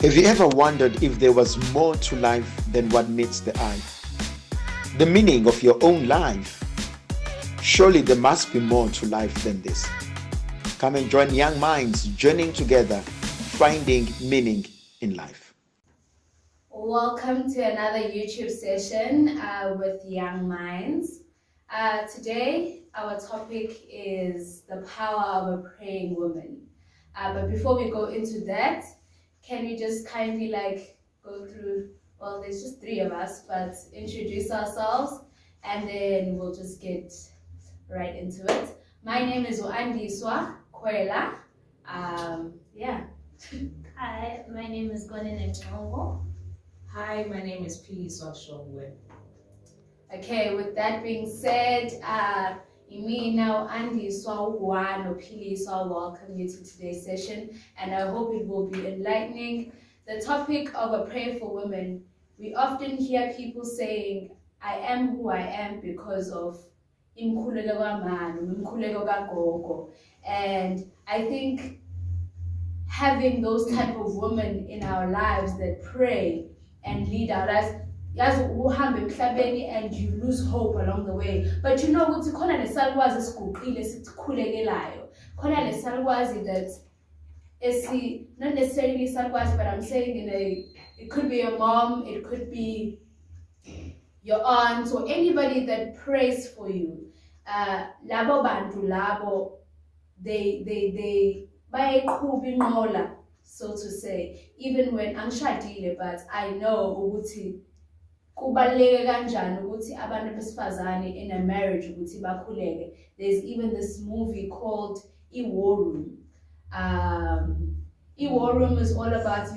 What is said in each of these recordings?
Have you ever wondered if there was more to life than what meets the eye? The meaning of your own life? Surely there must be more to life than this. Come and join young minds journeying together, finding meaning in life. Welcome to another YouTube session with Young Minds. Today, our topic is the power of a praying woman. But before we go into that, can we just kindly go through, well, there's just three of us, but introduce ourselves and then we'll just get right into it. My name is Oandiswa Kwela. Yeah. Hi, my name is Gwenene Chongo. Hi, my name is Piliswa Shongwe. Okay, with that being said, me now Andiswa One Piliswa welcome you to today's session, and I hope it will be enlightening. The topic of a prayer for women. We often hear people saying, I am who I am because of imkhuleko kaMama, imkhuleko kaGogo. And I think having those type of women in our lives that pray and lead our lives, yazi uhambe emhlabeni and you lose hope along the way, but you know ukuthi khona lesalukwazi esiguqile sikukhulekelayo, khona lesalukwazi that not necessarily salukwazi, but I'm saying it could be your mom, it could be your aunt, or anybody that prays for you. Labo bantu labo, they bayayiqhuba inqola, so to say, even when angishadile, but I know ukuthi kubaluleke kanjani ukuthi abantu besifazane in a marriage ukuthi bakhuleke. There's even this movie called War Room. War Room is all about,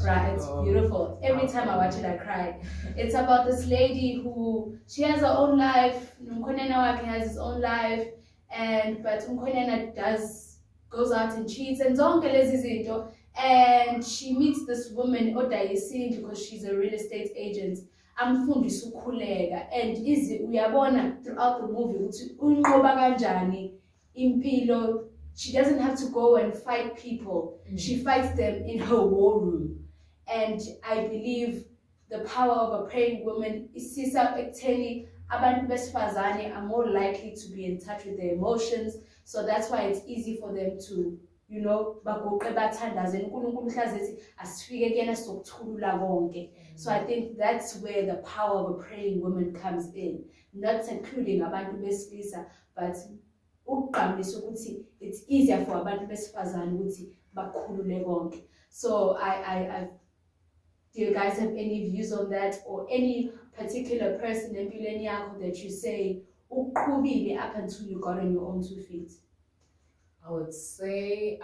right, it's beautiful. Every time I watch it, I cry. It's about this lady who, she has her own life, Mkhonena wakhe has his own life, but Mkhonena goes out and cheats and zonke lezi zinto, and she meets this woman odayisile because she's a real estate agent. Amfundisa ukukhuleka, and uyabona throughout the movie ukuthi unqoba kanjani impilo. She doesn't have to go and fight people. She fights them in her war room. And I believe the power of a praying woman is ekutheni abantu besifazane are more likely to be in touch with their emotions. So that's why it's easy for them to, bagoqe bathandaze uNkulunkulu mhlazi ethi asifike kuyena sokuthulula konke. So I think that's where the power of a praying woman comes in, not secluding abantu besilisa, but ukuqambisa ukuthi it's easier for abantu besifazane ukuthi bakhulule konke. So do you guys have any views on that, or any particular person empilweni yakho that you say uqhubile up until you got on your own 2 feet? I would say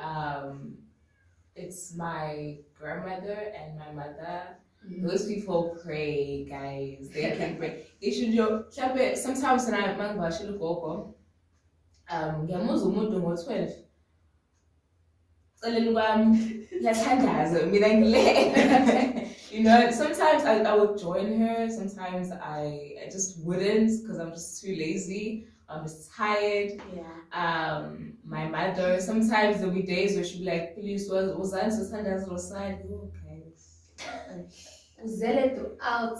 it's my grandmother and my mother. Those people pray, guys. They can pray. They should sometimes when I'm ngibashilo gogo, ngiyamuzwa umuntu ngo-12. Celela kwami ngiyathandaza mina ngile. Sometimes I would join her, sometimes I just wouldn't because I'm just too lazy. I'm just tired. Yeah. My mother, sometimes there'll be days where she'll be like, please, was I okay. Uzele throughout.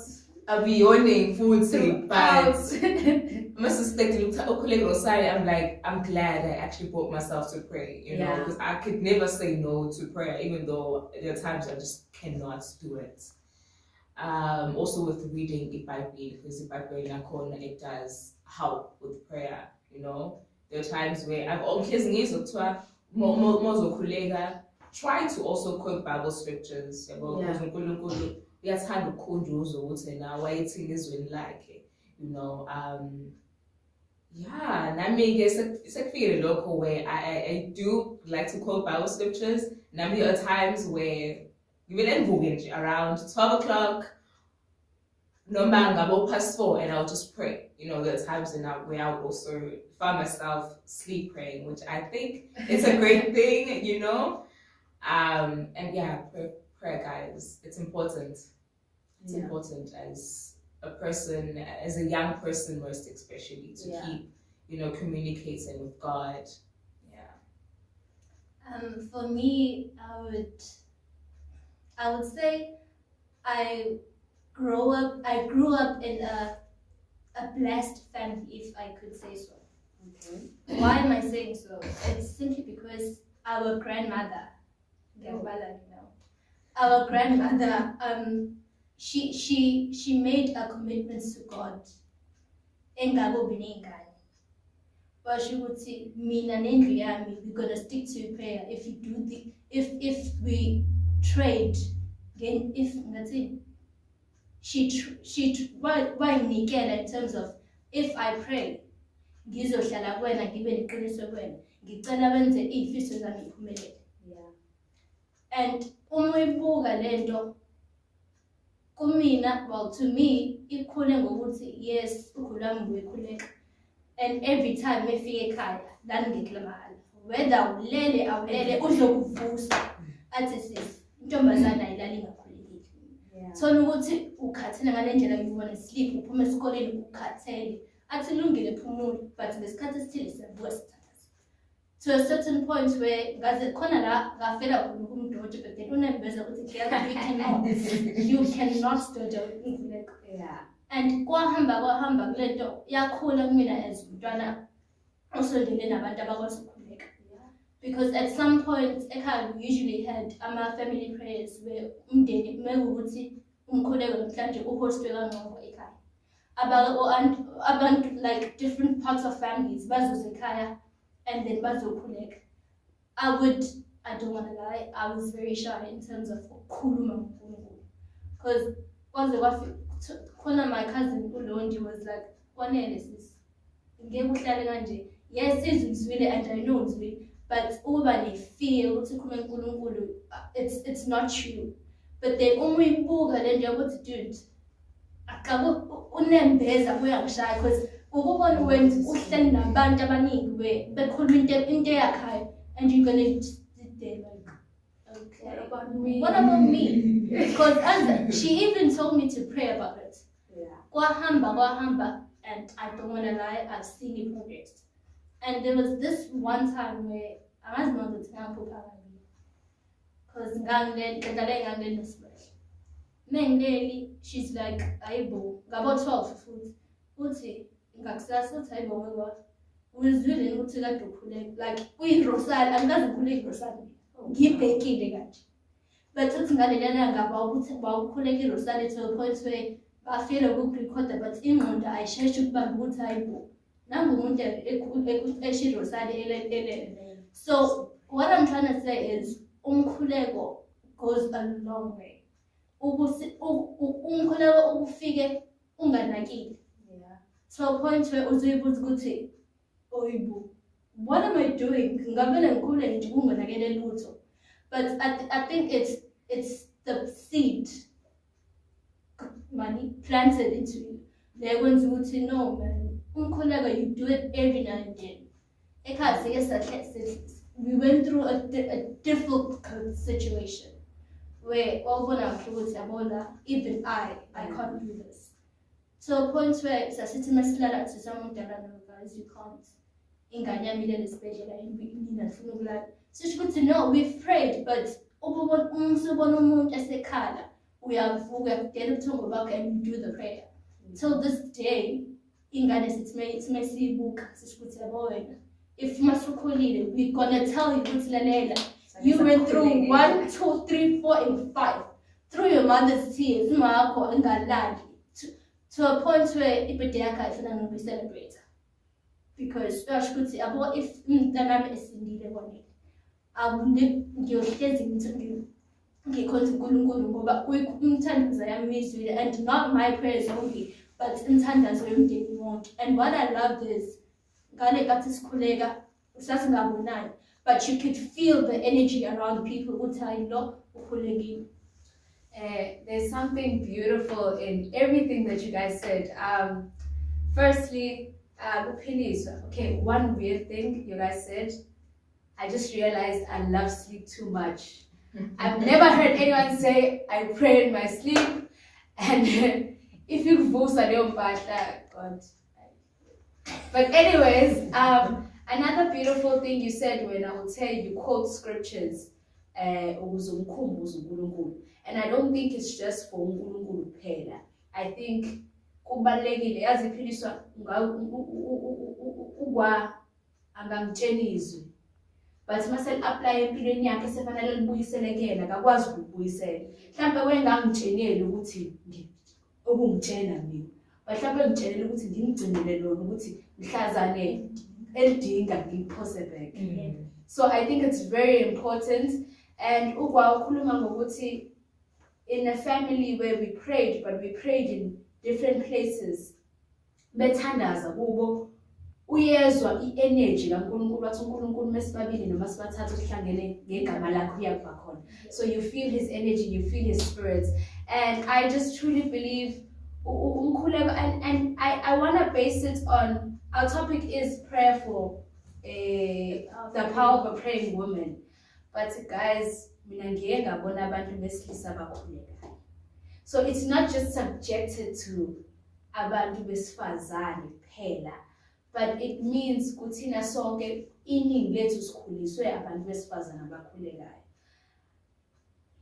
I'll be yawning futhi, but I'm like, I'm glad I actually brought myself to pray, because I could never say no to prayer, even though there are times I just cannot do it. Also with reading Bible, because Bible it does help with prayer, There are times where I've always try to also quote Bible scriptures. Uyathanda ukukhunjuzwa ukuthi na wayethini ezweni lakhe, nami-ke sekufikile lokho where I do like to quote Bible scriptures. Nami there are times where ngivele ngivuke nje around 12 o'clock noma ngabo past 4 and I'll just pray. There are times where I would also find myself sleep praying, which I think is a great thing, and prayer, guys, it's important. It's important as a person, as a young person, most especially, to keep, communicating with God. For me, I would say I grew up in a blessed family, if I could say so. Okay. Why am I saying so? It's simply because our grandmother, our grandmother, she made a commitment to God. Engabo biningane. Basho ukuthi mina nendlu yami we're gonna stick to prayer. If you do if we trade, again if ngathi she wayinikela in terms of if I pray ngizohlala kuwena ngibe neqiniso kuwena ngicela benze izifiso zami iphumelele. Yeah. And uma uyibuka lento kumina, well, to me ikhule ngokuthi yes ukhulu wami ubekhuleka, and every time efika ekhaya ngangikela mahhala, whether ulele awulele uzokuvusa athi sis intombazana ayilali ngakhulekile. Yeah. Thola ukuthi ukhathele ngale ndlela you wanna sleep, uphuma esikoleni ukhathele, athi lungile phumula, but ngesikhathi esithile siyavuka sithandaza. To a certain point where ngaze khona la ngafela khona kumdoda, but then unembeza ukuthi you cannot doja inkuleko. Yeah. And kwahamba kulento yakhula kumina as umntwana osondele nabantu abakwazi ukukhuleka. Because at some point ekhaya we usually had ama-family prayers where umndeni mekuwukuthi umkhuleko namhlanje uhostwe kangqongo ekhaya. Abantu like different parts of families bazoza ekhaya and then bazokhuleka. I don't want to lie, I was very shy in terms of ukukhuluma ngoNkulunkulu. Because khona my cousin uLondi was like, kwanele sis, ngeke uhlale kanje. Yes, izwile and I know uzwile, but uba ne-fear ukuthi ukhulume uNkulunkulu, it's not true. But then uma uyibuka lento yakuthi dude, unembeza uyangishaya because ukubona wenza uhleli nabantu abaningi bekhuluma into yakhaya and you're gonna just sit there like, okay, What about me? What about me? Because she even told me to pray about it. Yeah. Kwahamba, and I don't want to lie, I've seen it progress. And there was this one time where I was not the time because she's like, Aibo, about 12 food. Uti, ngakusasa Aibo, wewa. Uzwile ukuthi kade ukhuleka, like uyiRosali, angikaze ukhuleke iRosali. Ngibhekile kanje. But uthi ngalelana ngaba ukuthi bawukhuleka iRosali to a point where bafela ukurecorda, but ingqondo ayisheshi ukubamba ukuthi hayibo. Nangu umuntu esho iRosali elele. So what I'm trying to say is umkhuleko goes a long way. Umkhuleko ukufike unganakile. Yeah. To a point where uzoyibuza ukuthi oyibo, what am I doing? Ngavele ngikhule nje kungonakele lutho. But I think it's the seed money planted into you. They're going to no man. You do it every now and then. We went through a difficult situation where even I can't do this. To a point where it's a city to someone guys, you can't. So it's good to know we've prayed, but we have get to back and do the prayer. Till this day, it's messy book. If we're gonna tell you you went through 1, 2, 3, 4, and 5 through your mother's tears, to a point where if we celebrate. Because if umntanami esindile konke ngiyohlezi ngikhonza uNkulunkulu ngoba umthandazo yami izwile, and not my prayers only but umthandazo yomndeni wonke. And what I loved is ngale kathi sikhuleka sasingabonani, but you could feel the energy around people ukuthi hayi lo ukhulekile. There's something beautiful in everything that you guys said. Firstly, okay, one weird thing you guys said, I just realized I love sleep too much. I've never heard anyone say I pray in my sleep, and if you voice a little God. But anyways, another beautiful thing you said when I would say you quote scriptures, and And I don't think it's just for uNkulunkulu kuphela. I think kubalulekile yazi iphiliswa ukwa angamtsheni izwi. But mase apply empilweni yakhe sefanele libuyisele kuyena akakwazi ukubuyisela. Mhlawumbe wengangitsheneli ukuthi okungitshena mina. Mhlawumbe ngitshenele ukuthi ngimgcinele lona ukuthi mhlazane elidinga ngiphose back. So I think it's very important. And ukwa ukhuluma ngokuthi in a family where we prayed, but we prayed in different places. Bethandaza kubo uyezwa i-energy kaNkulunkulu wathi uNkulunkulu mesibabili noma sibathathu sihlangene ngegama lakhe uyakuba khona. So you feel his energy, you feel his spirit. And I just truly believe and I want to base it on, our topic is prayer for the power of a praying woman. But guys, mina ngiye ngabona abantu besilisa bakhulekayo. So it's not just subjected to abantu besifazane kuphela, but it means kuthina sonke iningi lethu sikhuliswe abantu besifazane abakhulekayo.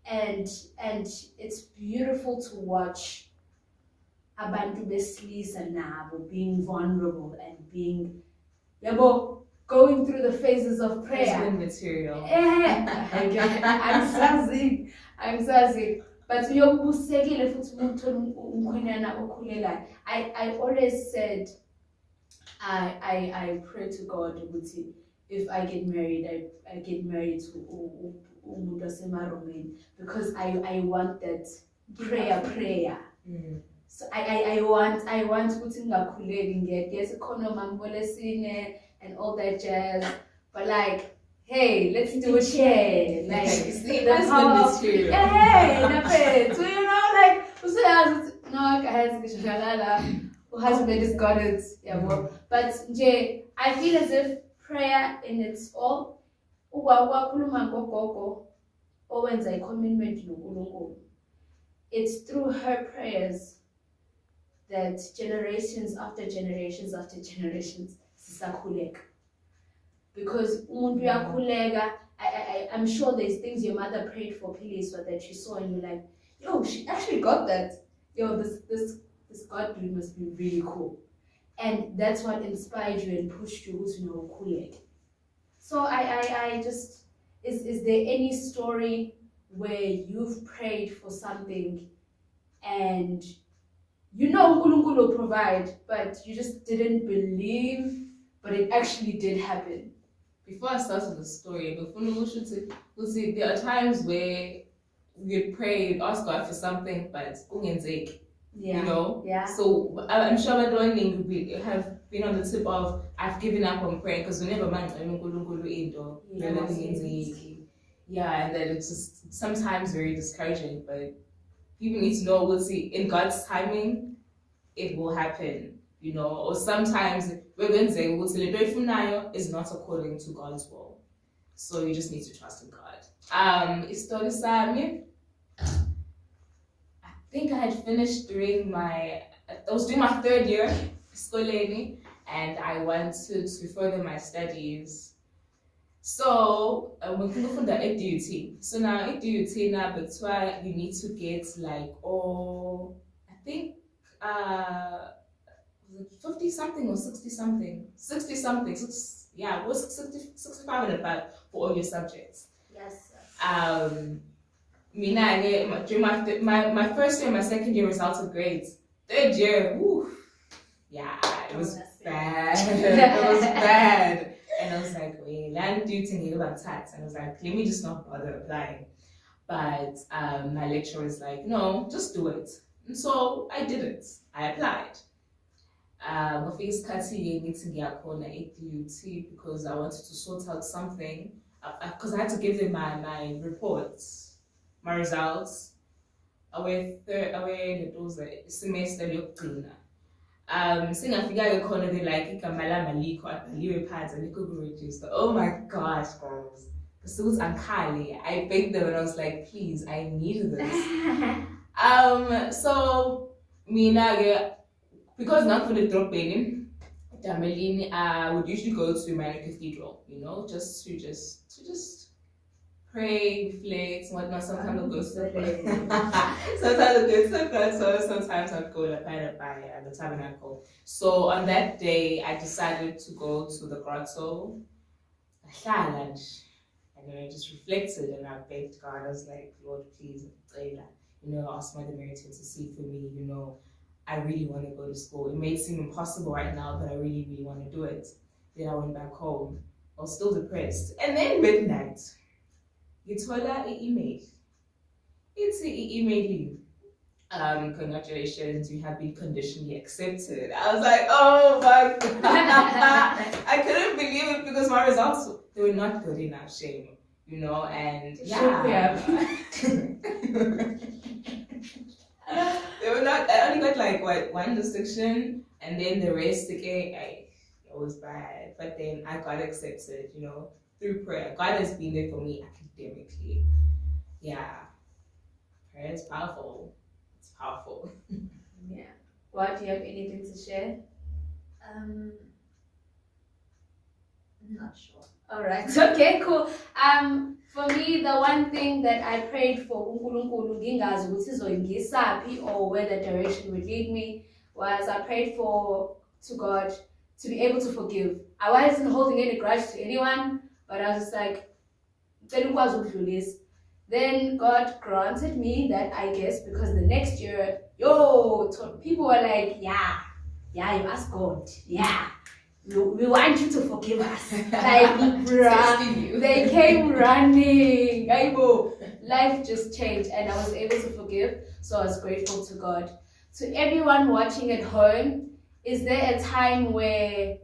And it's beautiful to watch abantu besilisa nabo being vulnerable and being going through the phases of prayer. Husband material. I'm sorry. But uyokubusekile futhi umntwana umkhwenyana okhulelayo. I always said I pray to God ukuthi if I get married, I get married to umuntu wasemaromeni, because I want that prayer. So I want ukuthi ngingakhuleki ngiyese khona mambolesine and all that jazz, but like, hey, let's do it here. Like, See, the husband power of- material. hey, napet. So you know, like, no, husband has got it. Yeah, well, but Jay, I feel as if prayer in its all, owenza i-commitment noNkulunkulu. It's through her prayers that generations after generations after generations sisakhuleka. Because umuntu uyakhuleka, I'm sure there's things your mother prayed for Piliswa that you saw and you're like, yo, she actually got that. Yo, this God dude must be really cool. And that's what inspired you and pushed you to know khuleka. So I just, is there any story where you've prayed for something and you know uNkulunkulu will provide, but you just didn't believe, but it actually did happen? Before I start with the story, there are times where we pray, ask God for something, but ungenzeki, Yeah. you know? Yeah. So I'm sure we have been on the tip of, I've given up on praying, because whenever man yeah, and then it's just sometimes very discouraging, but people need to know, we'll see, in God's timing, it will happen, you know, or sometimes we're going to say, is not according to God's will. So you just need to trust in God. Story Sami, I think I had finished I was doing my third year, skoleni, and I wanted to further my studies. So when people from the DUT, so now at DUT now, but why you need to get like, I think 50 something or 60 something, yeah, it was 65 and above for all your subjects. Yes. During my first year, my second year results of grades. Third year, woo, yeah, it was bad. It was bad. And I was like, wait, land duty about tax. And I was like, let me just not bother applying. But my lecturer was like, no, just do it. And so I did it. I applied. Because I wanted to sort out something. Because I had to give them my reports, my results. Away the semester yokugcina. Singafika khona they like igama lami alikho abhaliwe phansi alikho ku-register. Oh my gosh, girls. The students akhale. I begged them and I was like, please, I need this. So mina because not for the drop in Damelini, I would usually go to Marian Cathedral, you know, just to pray, reflect, whatnot. Sometimes I'll go sometimes I'll go to the grotto, sometimes I'll go at the tabernacle. So on that day, I decided to go to the grotto. And then I just reflected and I begged God. I was like, Lord, please, ask Mother Mary to intercede for me. I really want to go to school. It may seem impossible right now, but I really, really want to do it. Then I went back home. I was still depressed. And then midnight, ngithola i-email. It's i-email. Congratulations, you have been conditionally accepted. I was like, oh my God. I couldn't believe it because my results, they were not good enough, shame. And yeah. They were not, I only got like one distinction and then the rest again, it was bad. But then I got accepted, through prayer. God has been there for me academically. Yeah. Prayer is powerful. It's powerful. Yeah. What, do you have anything to share? I'm not sure. All right. Okay, cool. For me, the one thing that I prayed for, uNkulunkulu ngingazi ukuthi izoyingisaphi or where the direction would lead me, was I prayed to God to be able to forgive. I wasn't holding any grudge to anyone, but I was just like, then God granted me that, I guess, because the next year, people were like, yeah, you ask God, yeah. We want you to forgive us. Like, bruh, they came running. Life just changed and I was able to forgive. So I was grateful to God. To everyone watching at home, is there a time where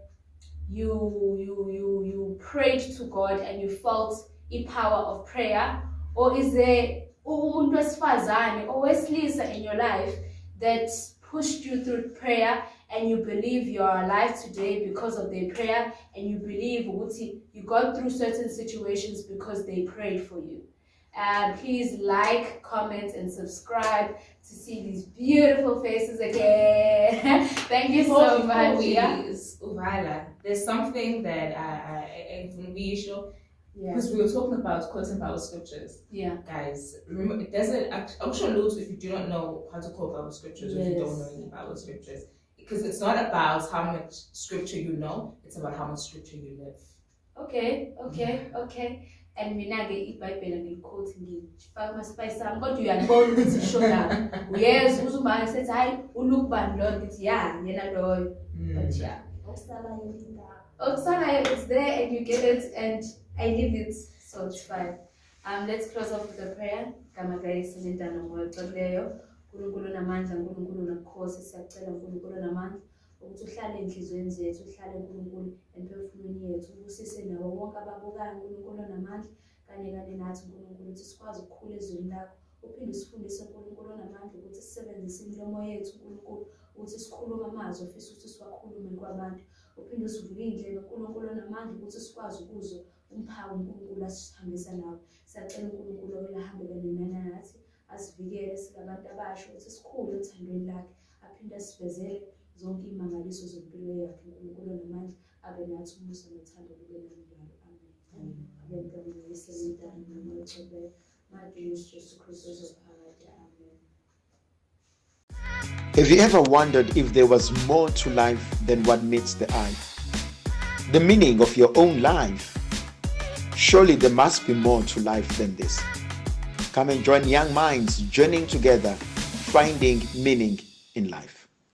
you prayed to God and you felt the power of prayer? Or is there umuntu wesifazane or wesilisa in your life that pushed you through prayer and you believe you are alive today because of their prayer, and you believe you got through certain situations because they prayed for you? Please like, comment, and subscribe to see these beautiful faces again. Thank you so much. Uvala, there's something that I we show. Because we were talking about quoting Bible scriptures. Yeah. Guys, remember, it doesn't, I'm sure loads if you do not know how to quote Bible scriptures, or if you don't know any Bible scriptures. Because it's not about how much scripture you know, it's about how much scripture you live. Okay. And mina ke iBhayibheli ngiliquote ngifaka ama-spice ami kodwa uyalibona ukuthi show down. Yes, uzumanga sethi hayi ulook bani lo ngithi yena loyo. But yeah. Oksana, it's there and you get it and I leave it, so it's fine. Let's close off with a prayer. Kama guys sinendana moyo xolileyo. uNkulunkulu namandla, uNkulunkulu nokukhosi, siyacela uNkulunkulu namandla ukuthi uhlale enhlizweni zethu, uhlale uNkulunkulu emphefumulweni yethu, ubusise nawo wonke ababukayo uNkulunkulu namandla kanye nathi uNkulunkulu ukuthi sikwazi ukukhula ezweni lakho. Uphinde usifundise uNkulunkulu namandla ukuthi sisebenzise imilomo yethu uNkulunkulu ukuthi sikhulume amazwi ofisa ukuthi siwakhulume kwabantu. Uphinde usivule indlela uNkulunkulu namandla ukuthi sikwazi ukuzwa umphawu uNkulunkulu asihambisa nawo. Siyacela uNkulunkulu olahambe kanye nathi, asivikele singabantu abasha ukuthi sikhule ethandweni lakhe, aphinde asivezele zonke imangaliso zempilo yakhe uNkulunkulu namandla, abe nathi umusa nothando kube nanjalo. Amen. Have you ever wondered if there was more to life than what meets the eye? The meaning of your own life? Surely there must be more to life than this. Come and join young minds journeying together, finding meaning in life.